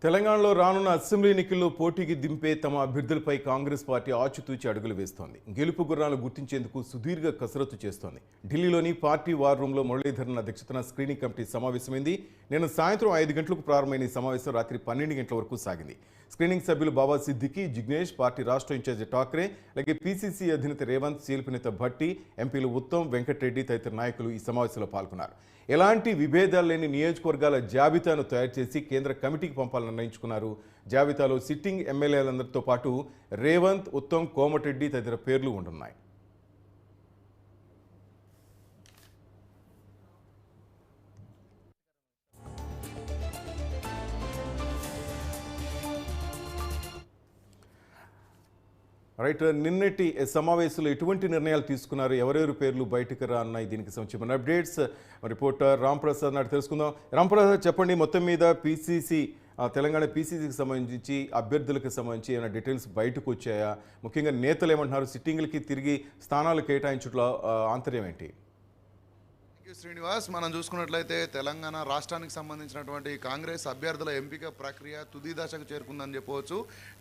తెలంగాణలో రానున్న అసెంబ్లీ ఎన్నికల్లో పోటీకి దింపే తమ అభ్యర్థులపై కాంగ్రెస్ పార్టీ ఆచితూచి అడుగులు వేస్తోంది. గెలుపు గుర్రాలను గుర్తించేందుకు సుదీర్ఘ కసరత్తు చేస్తోంది. ఢిల్లీలోని పార్టీ వార్ రూమ్లో మురళీధరన్ అధ్యక్షతన స్క్రీనింగ్ కమిటీ సమావేశమైంది. నిన్న సాయంత్రం 5 గంటలకు ప్రారంభమైన ఈ సమావేశం రాత్రి 12 గంటల వరకు సాగింది. స్క్రీనింగ్ సభ్యులు బాబా సిద్దికి, జిగ్నేష్, పార్టీ రాష్ట్ర ఇన్ఛార్జి ఠాక్రే, అలాగే పీసీసీ అధినేత రేవంత్, సీఎల్పీ నేత భట్టి, ఎంపీలు ఉత్తమ్, వెంకటరెడ్డి తదితర నాయకులు ఈ సమావేశంలో పాల్గొన్నారు. ఎలాంటి విభేదాలు లేని నియోజకవర్గాల జాబితాను తయారు చేసి కేంద్ర కమిటీకి పంపాలని నిర్ణయించుకున్నారు. జాబితాలో సిట్టింగ్ ఎమ్మెల్యేలందరితో పాటు రేవంత్, ఉత్తమ్, కోమటిరెడ్డి తదితర పేర్లు ఉంటున్నాయి. రైట్, నిన్నటి సమావేశంలో ఎటువంటి నిర్ణయాలు తీసుకున్నారు, ఎవరెవరి పేర్లు బయటకు రాన్నాయి, దీనికి సంబంధించిన అప్డేట్స్ రిపోర్టర్ రాంప్రసాద్ నాటి తెలుసుకుందాం. రాంప్రసాద్ చెప్పండి, మొత్తం మీద పీసీసీ తెలంగాణ పీసీసీకి సంబంధించి అభ్యర్థులకు సంబంధించి ఏమైనా డీటెయిల్స్ బయటకు వచ్చాయా? ముఖ్యంగా నేతలు ఏమంటున్నారు? సిట్టింగ్లకి తిరిగి స్థానాలు కేటాయించట్లో ఆంతర్యం ఏంటి? శ్రీనివాస్, మనం చూసుకున్నట్లయితే తెలంగాణ రాష్ట్రానికి సంబంధించినటువంటి కాంగ్రెస్ అభ్యర్థుల ఎంపిక ప్రక్రియ తుది దశకు చేరుకుందని చెప్పవచ్చు.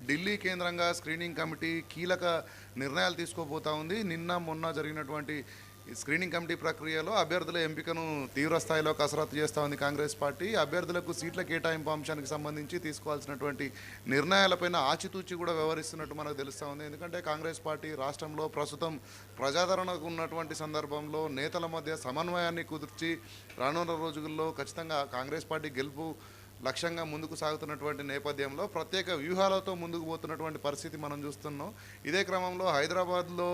ఢిల్లీ కేంద్రంగా స్క్రీనింగ్ కమిటీ కీలక నిర్ణయాలు తీసుకోబోతా ఉంది. నిన్న మొన్న జరిగినటువంటి స్క్రీనింగ్ కమిటీ ప్రక్రియలో అభ్యర్థుల ఎంపికను తీవ్రస్థాయిలో కసరత్తు చేస్తూ ఉంది కాంగ్రెస్ పార్టీ. అభ్యర్థులకు సీట్ల కేటాయింపు అంశానికి సంబంధించి తీసుకోవాల్సినటువంటి నిర్ణయాలపైన ఆచితూచి కూడా వ్యవహరిస్తున్నట్టు మనకు తెలుస్తూ ఉంది. ఎందుకంటే కాంగ్రెస్ పార్టీ రాష్ట్రంలో ప్రస్తుతం ప్రజాదరణకు ఉన్నటువంటి సందర్భంలో నేతల మధ్య సమన్వయాన్ని కుదిర్చి రానున్న రోజుల్లో ఖచ్చితంగా కాంగ్రెస్ పార్టీ గెలుపు లక్ష్యంగా ముందుకు సాగుతున్నటువంటి నేపథ్యంలో ప్రత్యేక వ్యూహాలతో ముందుకు పోతున్నటువంటి పరిస్థితి మనం చూస్తున్నాం. ఇదే క్రమంలో హైదరాబాద్లో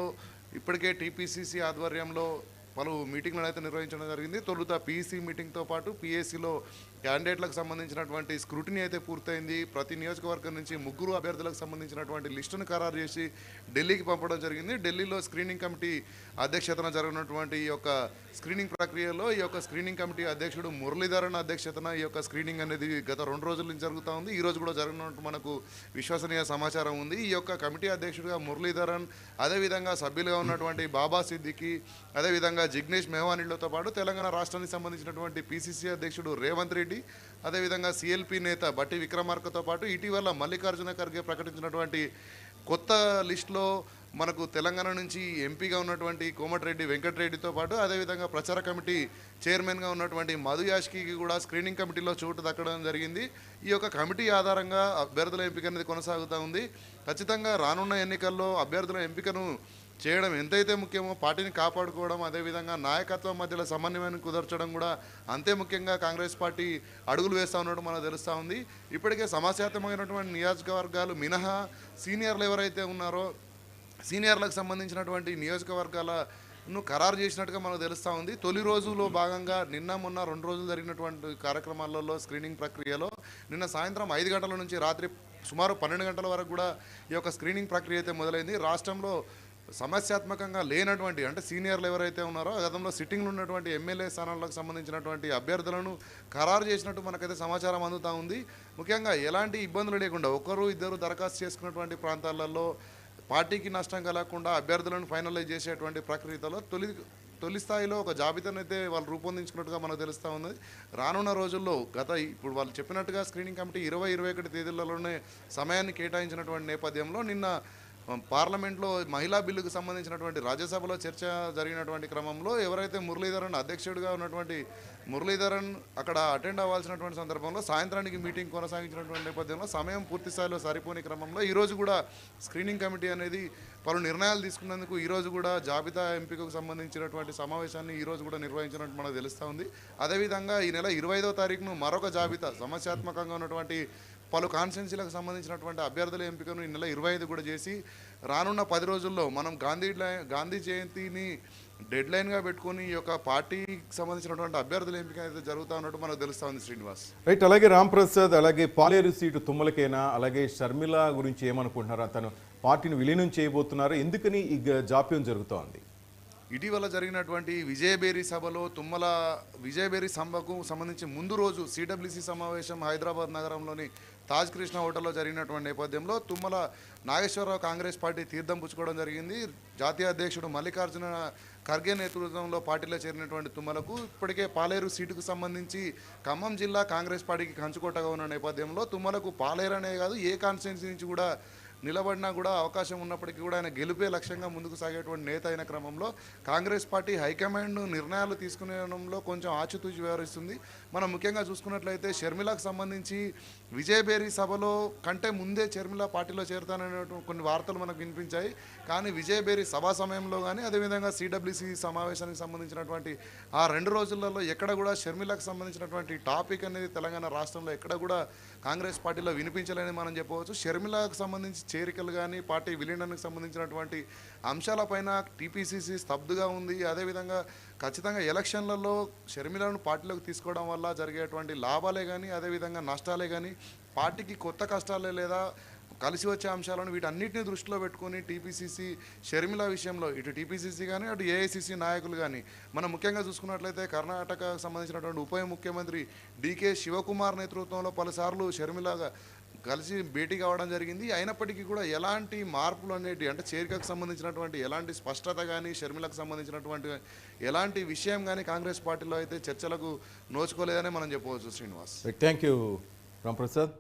ఇప్పటికే టీపీసీసీ ఆధ్వర్యంలో పలు మీటింగ్లను అయితే నిర్వహించడం జరిగింది. తొలుత పీఈసీ మీటింగ్తో పాటు పీఏసీలో క్యాండిడేట్లకు సంబంధించినటువంటి స్క్రూటినీ అయితే పూర్తయింది. ప్రతి నియోజకవర్గం నుంచి 3 అభ్యర్థులకు సంబంధించినటువంటి లిస్టును ఖరారు చేసి ఢిల్లీకి పంపడం జరిగింది. ఢిల్లీలో స్క్రీనింగ్ కమిటీ అధ్యక్షతన జరిగినటువంటి ఈ యొక్క స్క్రీనింగ్ ప్రక్రియలో ఈ యొక్క స్క్రీనింగ్ కమిటీ అధ్యక్షుడు మురళీధరన్ అధ్యక్షతన ఈ యొక్క స్క్రీనింగ్ అనేది గత 2 రోజుల నుంచి జరుగుతూ ఉంది. ఈ రోజు కూడా జరగనున్నట్టు మనకు విశ్వసనీయ సమాచారం ఉంది. ఈ యొక్క కమిటీ అధ్యక్షుడిగా మురళీధరన్, అదేవిధంగా సభ్యులుగా ఉన్నటువంటి బాబా సిద్దికి, అదేవిధంగా జిగ్నేష్ మెహవానీలతో పాటు తెలంగాణ రాష్ట్రానికి సంబంధించినటువంటి పీసీసీ అధ్యక్షుడు రేవంత్ రెడ్డి, అదేవిధంగా సీఎల్పీ నేత భట్టి విక్రమార్కతో పాటు ఇటీవల మల్లికార్జున ఖర్గే ప్రకటించినటువంటి కొత్త లిస్టులో మనకు తెలంగాణ నుంచి ఎంపీగా ఉన్నటువంటి కోమటిరెడ్డి వెంకటరెడ్డితో పాటు అదేవిధంగా ప్రచార కమిటీ చైర్మన్గా ఉన్నటువంటి మధు యాష్కి కూడా స్క్రీనింగ్ కమిటీలో చోటు దక్కడం జరిగింది. ఈ యొక్క కమిటీ ఆధారంగా అభ్యర్థుల ఎంపిక అనేది కొనసాగుతూ ఉంది. ఖచ్చితంగా రానున్న ఎన్నికల్లో అభ్యర్థుల ఎంపికను చేయడం ఎంతైతే ముఖ్యమో పార్టీని కాపాడుకోవడం, అదేవిధంగా నాయకత్వం మధ్యలో సమన్వయాన్ని కుదర్చడం కూడా అంతే ముఖ్యంగా కాంగ్రెస్ పార్టీ అడుగులు వేస్తూ ఉన్నట్టు మనకు తెలుస్తూ ఉంది. ఇప్పటికే సమస్యాత్మకమైనటువంటి నియోజకవర్గాలు మినహా సీనియర్లు ఎవరైతే ఉన్నారో సీనియర్లకు సంబంధించినటువంటి నియోజకవర్గాలను ఖరారు చేసినట్టుగా మనకు తెలుస్తూ ఉంది. తొలి రోజులో భాగంగా నిన్న మొన్న 2 రోజులు జరిగినటువంటి కార్యక్రమాలలో స్క్రీనింగ్ ప్రక్రియలో నిన్న సాయంత్రం 5 గంటల నుంచి రాత్రి సుమారు 12 గంటల వరకు కూడా ఈ యొక్క స్క్రీనింగ్ ప్రక్రియ అయితే మొదలైంది. రాష్ట్రంలో సమస్యాత్మకంగా లేనటువంటి అంటే సీనియర్లు ఎవరైతే ఉన్నారో గతంలో సిట్టింగ్లు ఉన్నటువంటి ఎమ్మెల్యే స్థానాలకు సంబంధించినటువంటి అభ్యర్థులను ఖరారు చేసినట్టు మనకైతే సమాచారం అందుతూ ఉంది. ముఖ్యంగా ఎలాంటి ఇబ్బందులు లేకుండా 1-2 దరఖాస్తు చేసుకున్నటువంటి ప్రాంతాలలో పార్టీకి నష్టం కలగకుండా అభ్యర్థులను ఫైనలైజ్ చేసేటువంటి ప్రక్రియలో తొలి స్థాయిలో ఒక జాబితాను అయితే వాళ్ళు రూపొందించుకున్నట్టుగా మనకు తెలుస్తూ ఉంది. రానున్న రోజుల్లో ఇప్పుడు వాళ్ళు చెప్పినట్టుగా స్క్రీనింగ్ కమిటీ 20-21 తేదీలలోనే సమయాన్ని కేటాయించినటువంటి నేపథ్యంలో నిన్న పార్లమెంట్లో మహిళా బిల్లుకు సంబంధించినటువంటి రాజ్యసభలో చర్చ జరిగినటువంటి క్రమంలో ఎవరైతే మురళీధరన్ అధ్యక్షుడిగా ఉన్నటువంటి మురళీధరన్ అక్కడ అటెండ్ అవ్వాల్సినటువంటి సందర్భంలో సాయంత్రానికి మీటింగ్ కొనసాగించినటువంటి నేపథ్యంలో సమయం పూర్తి స్థాయిలో సరిపోని క్రమంలో ఈరోజు కూడా స్క్రీనింగ్ కమిటీ అనేది పలు నిర్ణయాలు తీసుకున్నందుకు ఈరోజు కూడా జాబితా ఎంపికకు సంబంధించినటువంటి సమావేశాన్ని ఈరోజు కూడా నిర్వహించినట్టు మనకు తెలుస్తూ ఉంది. అదేవిధంగా ఈ నెల 25వ తారీఖును మరొక జాబితా సమస్యాత్మకంగా ఉన్నటువంటి పలు కాన్స్టిట్యున్సీలకు సంబంధించినటువంటి అభ్యర్థుల ఎంపికను ఈ నెల 25 కూడా చేసి రానున్న 10 రోజుల్లో మనం గాంధీ జయంతిని డెడ్ లైన్గా పెట్టుకుని ఈ యొక్క పార్టీకి సంబంధించినటువంటి అభ్యర్థుల ఎంపిక అయితే జరుగుతూ ఉన్నట్టు మనకు తెలుస్తూ ఉంది. శ్రీనివాస్, రైట్. అలాగే రాంప్రసాద్, అలాగే పాలేరు సీటు తుమ్మలకేనా, అలాగే షర్మిల గురించి ఏమనుకుంటున్నారా? తను పార్టీని విలీనం చేయబోతున్నారు, ఎందుకని ఈ జాప్యం జరుగుతోంది? ఇటీవల జరిగినటువంటి విజయబేరి సభలో తుమ్మల విజయబేరి సభకు సంబంధించి ముందు రోజు సిడబ్ల్యూసీ సమావేశం హైదరాబాద్ నగరంలోని తాజ్ కృష్ణ హోటల్లో జరిగినటువంటి నేపథ్యంలో తుమ్మల నాగేశ్వరరావు కాంగ్రెస్ పార్టీ తీర్థం పుచ్చుకోవడం జరిగింది. జాతీయ అధ్యక్షుడు మల్లికార్జున ఖర్గే నేతృత్వంలో పార్టీలో చేరినటువంటి తుమ్మలకు ఇప్పటికే పాలేరు సీటుకు సంబంధించి ఖమ్మం జిల్లా కాంగ్రెస్ పార్టీకి కంచుకోటగా ఉన్న నేపథ్యంలో తుమ్మలకు పాలేరు అనే కాదు ఏ కాన్స్టిట్యున్సీ నుంచి కూడా నిలబడినా కూడా అవకాశం ఉన్నప్పటికీ కూడా ఆయన గెలిపే లక్ష్యంగా ముందుకు సాగేటువంటి నేత అయిన క్రమంలో కాంగ్రెస్ పార్టీ హైకమాండ్ నిర్ణయాలు తీసుకునేలో కొంచెం ఆచితూచి వ్యవహరిస్తుంది. మనం ముఖ్యంగా చూసుకున్నట్లయితే షర్మిలకు సంబంధించి విజయబేరి సభలో కంటే ముందే షర్మిల పార్టీలో చేరుతాననే కొన్ని వార్తలు మనకు వినిపించాయి. కానీ విజయబేరి సభా సమయంలో కానీ అదేవిధంగా సిడబ్ల్యూసి సమావేశానికి సంబంధించినటువంటి ఆ 2 రోజులలో ఎక్కడ కూడా షర్మిలకు సంబంధించినటువంటి టాపిక్ అనేది తెలంగాణ రాష్ట్రంలో ఎక్కడ కూడా కాంగ్రెస్ పార్టీలో వినిపించలేని మనం చెప్పవచ్చు. షర్మిలకు సంబంధించి చేరికలు కానీ పార్టీ విలీనానికి సంబంధించినటువంటి అంశాలపైన టీపీసీసీ స్తబ్దుగా ఉంది. అదేవిధంగా ఖచ్చితంగా ఎలక్షన్లలో షర్మిలను పార్టీలోకి తీసుకోవడం వల్ల జరిగేటువంటి లాభాలే కానీ అదేవిధంగా నష్టాలే కానీ పార్టీకి కొత్త కష్టాలే లేదా కలిసి వచ్చే అంశాలను వీటన్నిటిని దృష్టిలో పెట్టుకొని టీపీసీసీ షర్మిల విషయంలో ఇటు టీపీసీసీ కానీ అటు ఏఐసీసీ నాయకులు కానీ మనం ముఖ్యంగా చూసుకున్నట్లయితే కర్ణాటకకు సంబంధించినటువంటి ఉప ముఖ్యమంత్రి డీకే శివకుమార్ నేతృత్వంలో పలుసార్లు షర్మిలగా కలిసి భేటీ కావడం జరిగింది. అయినప్పటికీ కూడా ఎలాంటి మార్పులు అనేవి అంటే చేరికకు సంబంధించినటువంటి ఎలాంటి స్పష్టత కానీ షర్మిలకు సంబంధించినటువంటి ఎలాంటి విషయం కానీ కాంగ్రెస్ పార్టీలో అయితే చర్చలకు నోచుకోలేదని మనం చెప్పవచ్చు. Srinivas, thank you Ramprasad.